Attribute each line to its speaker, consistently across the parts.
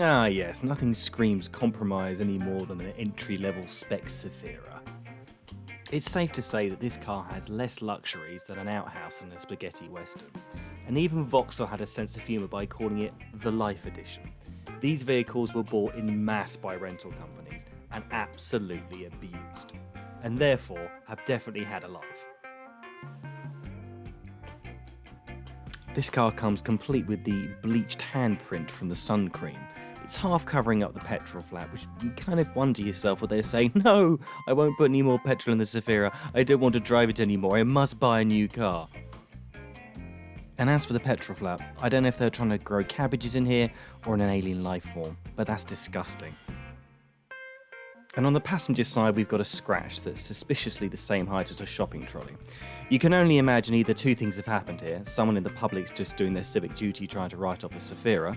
Speaker 1: Ah yes, nothing screams compromise any more than an entry-level spec Zafira. It's safe to say that this car has less luxuries than an outhouse and a spaghetti western, and even Vauxhall had a sense of humour by calling it the Life Edition. These vehicles were bought in mass by rental companies and absolutely abused, and therefore have definitely had a life. This car comes complete with the bleached handprint from the sun cream. It's half covering up the petrol flap, which you kind of wonder yourself what they're saying, no, I won't put any more petrol in the Zafira, I don't want to drive it anymore, I must buy a new car. And as for the petrol flap, I don't know if they're trying to grow cabbages in here or in an alien life form, but that's disgusting. And on the passenger side, we've got a scratch that's suspiciously the same height as a shopping trolley. You can only imagine either two things have happened here. Someone in the public's just doing their civic duty trying to write off the Zafira,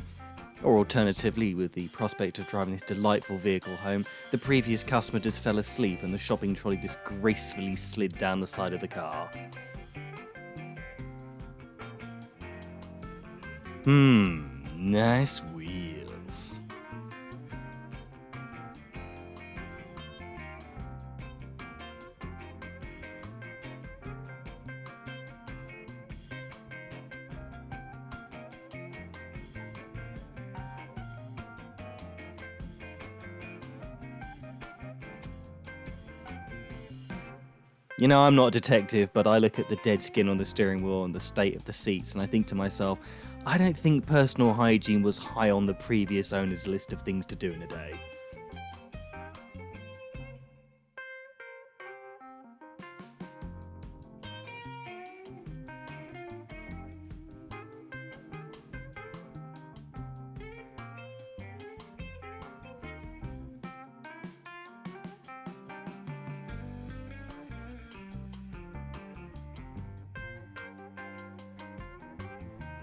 Speaker 1: or alternatively, with the prospect of driving this delightful vehicle home, the previous customer just fell asleep and the shopping trolley just gracefully slid down the side of the car. Nice wheels. You know, I'm not a detective, but I look at the dead skin on the steering wheel and the state of the seats, and I think to myself, I don't think personal hygiene was high on the previous owner's list of things to do in a day.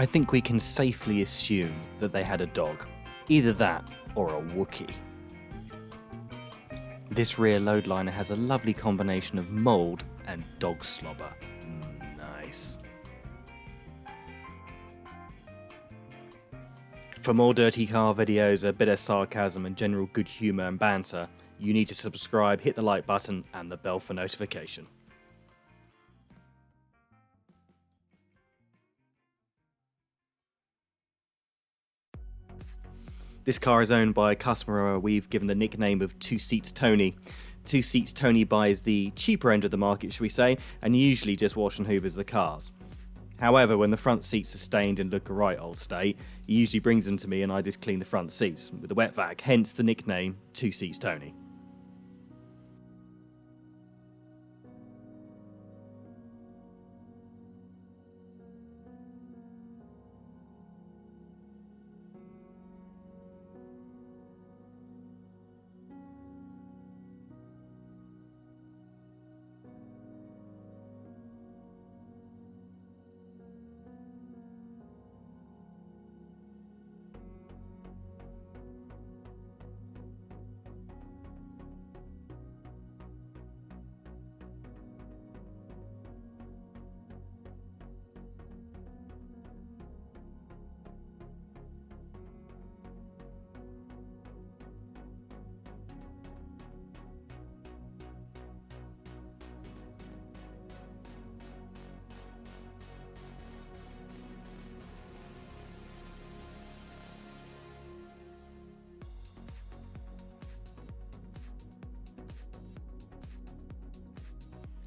Speaker 1: I think we can safely assume that they had a dog. Either that or a Wookiee. This rear loadliner has a lovely combination of mould and dog slobber. Nice. For more dirty car videos, a bit of sarcasm and general good humour and banter, you need to subscribe, hit the like button and the bell for notification. This car is owned by a customer we've given the nickname of Two Seats Tony. Two Seats Tony buys the cheaper end of the market, shall we say, and usually just wash and hoovers the cars. However, when the front seats are stained and look a right old state, he usually brings them to me and I just clean the front seats with a wet vac, hence the nickname Two Seats Tony.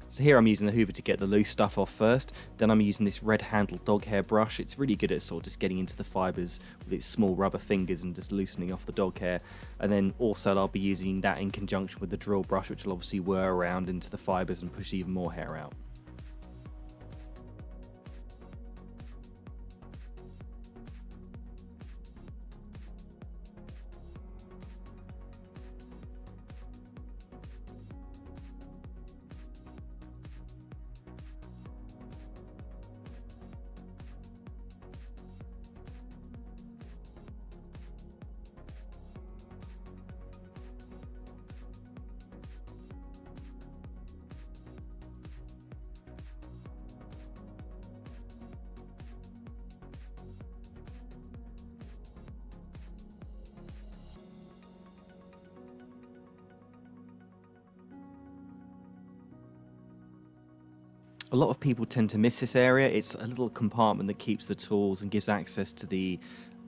Speaker 1: So here I'm using the hoover to get the loose stuff off first, then I'm using this red handled dog hair brush. It's really good at sort of just getting into the fibres with its small rubber fingers and just loosening off the dog hair. And then also I'll be using that in conjunction with the drill brush, which will obviously whir around into the fibres and push even more hair out. A lot of people tend to miss this area. It's a little compartment that keeps the tools and gives access to the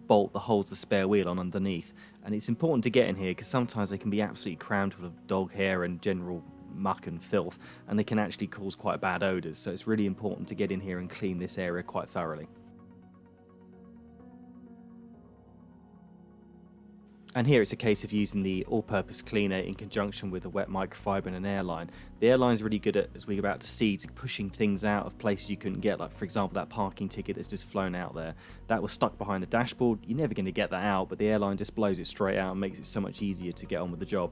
Speaker 1: bolt that holds the spare wheel on underneath. And it's important to get in here because sometimes they can be absolutely crammed full of dog hair and general muck and filth, and they can actually cause quite bad odours. So it's really important to get in here and clean this area quite thoroughly. And here it's a case of using the all-purpose cleaner in conjunction with a wet microfiber and an airline. The airline's really good at, as we're about to see, to pushing things out of places you couldn't get, like for example that parking ticket that's just flown out there. That was stuck behind the dashboard. You're never going to get that out, but the airline just blows it straight out and makes it so much easier to get on with the job.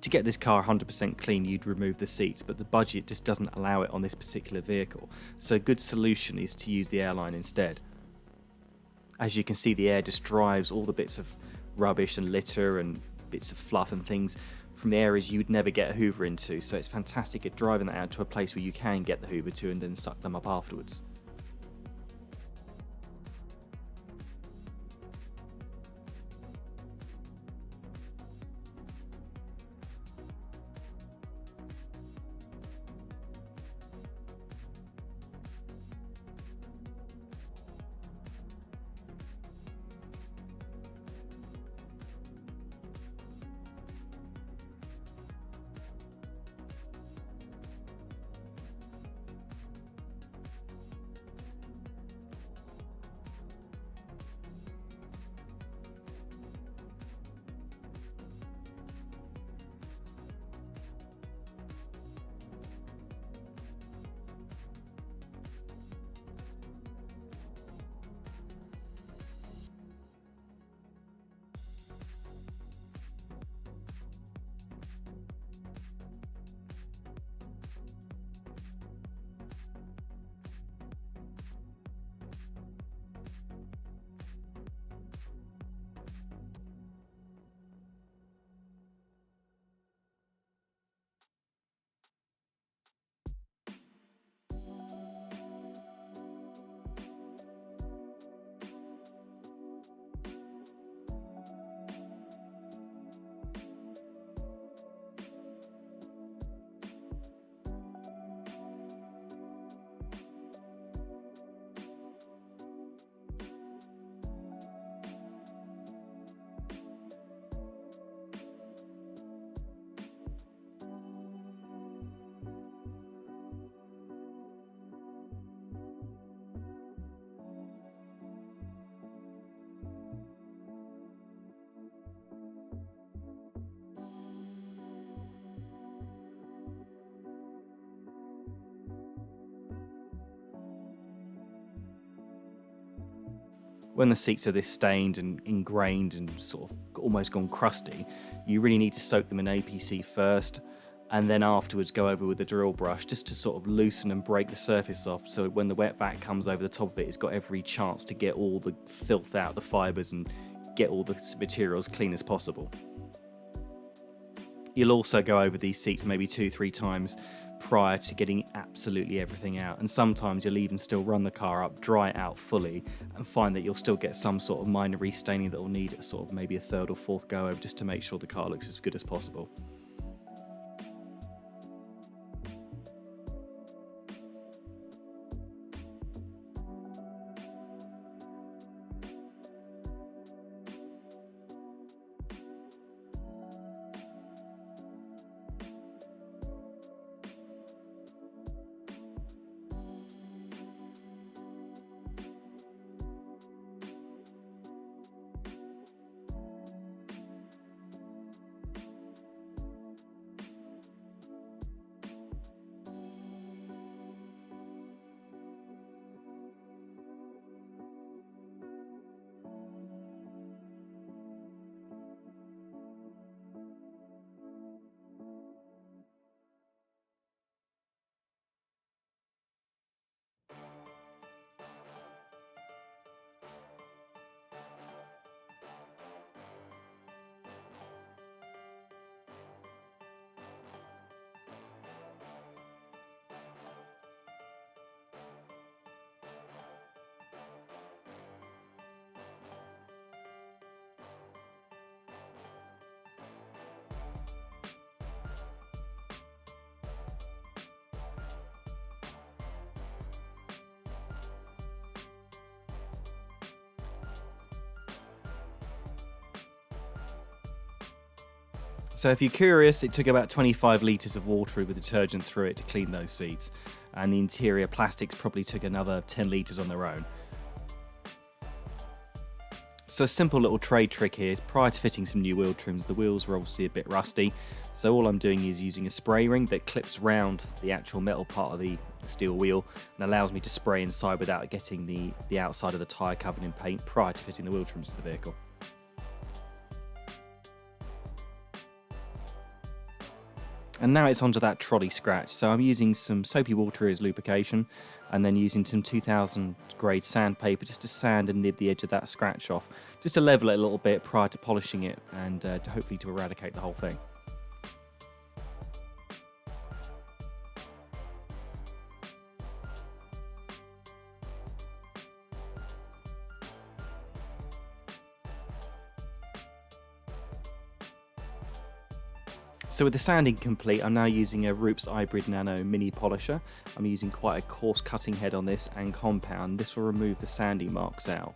Speaker 1: To get this car 100% clean, you'd remove the seats, but the budget just doesn't allow it on this particular vehicle. So a good solution is to use the airline instead. As you can see, the air just drives all the bits of rubbish and litter and bits of fluff and things from the areas you would never get a Hoover into. So it's fantastic at driving that out to a place where you can get the Hoover to and then suck them up afterwards. When the seats are this stained and ingrained and sort of almost gone crusty, you really need to soak them in APC first and then afterwards go over with a drill brush just to sort of loosen and break the surface off, so when the wet vac comes over the top of it, it's got every chance to get all the filth out, the fibres, and get all the materials clean as possible. You'll also go over these seats maybe 2-3 times prior to getting absolutely everything out, and sometimes you'll even still run the car up, dry it out fully, and find that you'll still get some sort of minor restaining that will need a sort of maybe a third or fourth go over just to make sure the car looks as good as possible. So if you're curious, it took about 25 litres of water with detergent through it to clean those seats, and the interior plastics probably took another 10 litres on their own. So a simple little trade trick here is, prior to fitting some new wheel trims, the wheels were obviously a bit rusty, so all I'm doing is using a spray ring that clips round the actual metal part of the steel wheel and allows me to spray inside without getting the outside of the tyre covered in paint prior to fitting the wheel trims to the vehicle. And now it's onto that trolley scratch. So I'm using some soapy water as lubrication, and then using some 2000 grade sandpaper just to sand and nib the edge of that scratch off, just to level it a little bit prior to polishing it, and hopefully to eradicate the whole thing. So with the sanding complete, I'm now using a Roops Hybrid Nano mini polisher. I'm using quite a coarse cutting head on this and compound. This will remove the sanding marks out.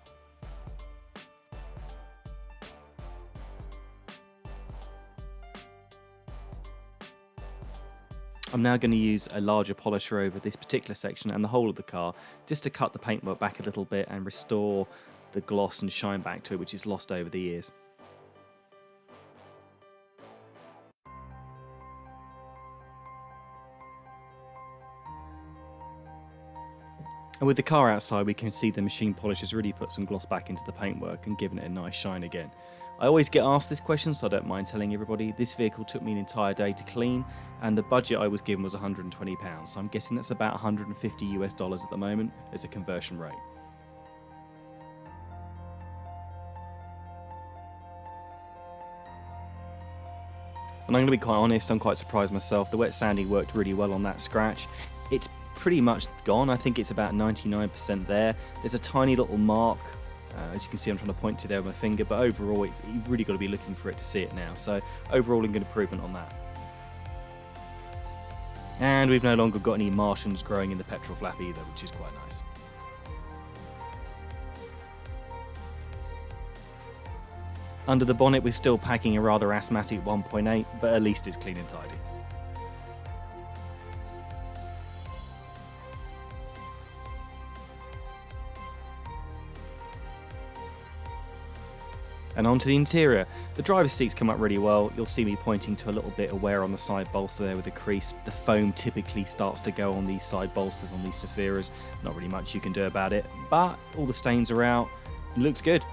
Speaker 1: I'm now going to use a larger polisher over this particular section and the whole of the car, just to cut the paintwork back a little bit and restore the gloss and shine back to it, which is lost over the years. And with the car outside, we can see the machine polish has really put some gloss back into the paintwork and given it a nice shine again. I always get asked this question, so I don't mind telling everybody. This vehicle took me an entire day to clean, and the budget I was given was £120. So I'm guessing that's about $150 at the moment as a conversion rate. And I'm going to be quite honest, I'm quite surprised myself. The wet sanding worked really well on that scratch. It's pretty much gone. I think it's about 99% there. There's a tiny little mark, as you can see I'm trying to point to there with my finger, but overall you've really got to be looking for it to see it now. So overall a good improvement on that. And we've no longer got any Martians growing in the petrol flap either, which is quite nice. Under the bonnet we're still packing a rather asthmatic 1.8, but at least it's clean and tidy. And onto the interior. The driver's seats come up really well. You'll see me pointing to a little bit of wear on the side bolster there with the crease. The foam typically starts to go on these side bolsters on these Zafiras. Not really much you can do about it, but all the stains are out. It looks good.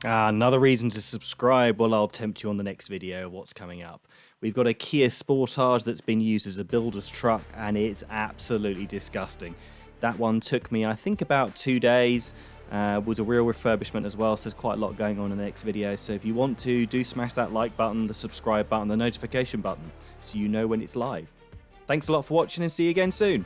Speaker 1: Another reason to subscribe. Well, I'll tempt you on the next video what's coming up. We've got a Kia Sportage that's been used as a builder's truck, and it's absolutely disgusting. That one took me, I think, about 2 days. Was a real refurbishment as well, so there's quite a lot going on in the next video. So if you want to, do smash that like button, the subscribe button, the notification button, so you know when it's live. Thanks a lot for watching, and see you again soon.